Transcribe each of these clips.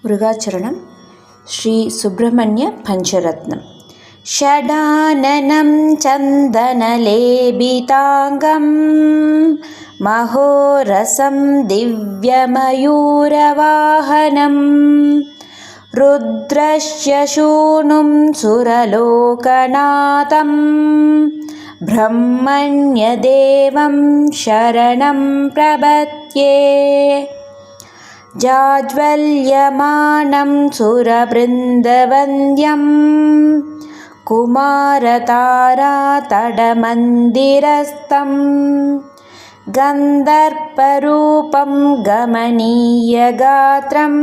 మృగాచరణం శ్రీ సుబ్రహ్మణ్య పంచరత్నం. షడాననం చందనలేబితాంగం మహోరసం దివ్యమయూరవాహనం రుద్రస్య శూనుం సురలోకనాథం బ్రహ్మణ్యదేవం శరణం ప్రపద్యే. జాజ్వల్యమానం సురబృందవంద్యం కుమారతారాతడమందిరస్థం గంధర్పరూపం గమనీయగాత్రం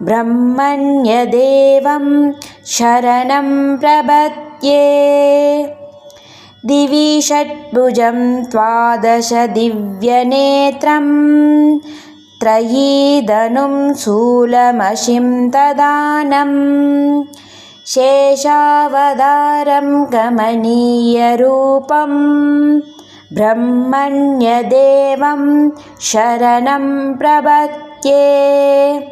బ్రహ్మణ్యదేవం శరణం ప్రపద్యే. దివి షట్భుజం ద్వాదశ దివ్యనేత్రం త్రయీధనుం శూలమశిం తదానం శేషావతారం గమనీయరూపం బ్రహ్మణ్యదేవం శరణం ప్రపద్యే.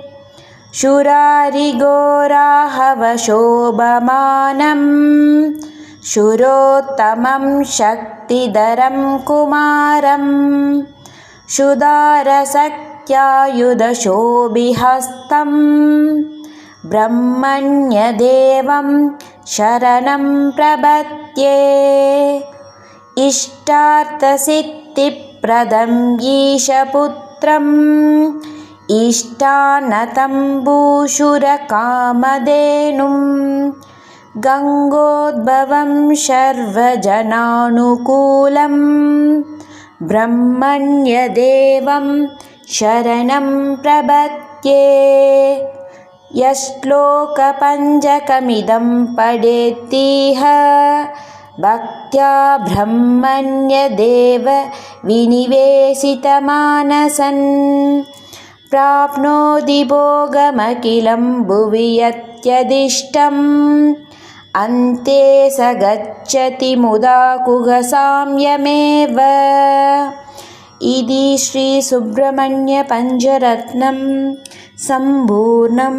శురారిఘోరాహవశోభమానం శురోత్తమం శక్తిధరం కుమారం శుదారసఖ్యాయుధశోభిహస్తం బ్రహ్మణ్యదేవం శరణం ప్రపద్యే. ఇష్టార్థసిద్ధిప్రదం ఈశపుత్రం ఇష్టానతం భూషురకామధేనుం గంగోద్భవం సర్వజనానుకూలం బ్రహ్మణ్యదేవం శరణం ప్రపద్యే. యశ్లోకపంచకమిదం పఠేత్తిహ భక్త్యా బ్రహ్మణ్యదేవ వినివేశితమానసన్ ప్రాప్నోతి భోగమఖిలం భువి యత్యదిష్టం అంతే స గచ్చతి ముదా కుహసామ్యమేవ. ఇది శ్రీ సుబ్రహ్మణ్య పంచరత్నం సంపూర్ణం.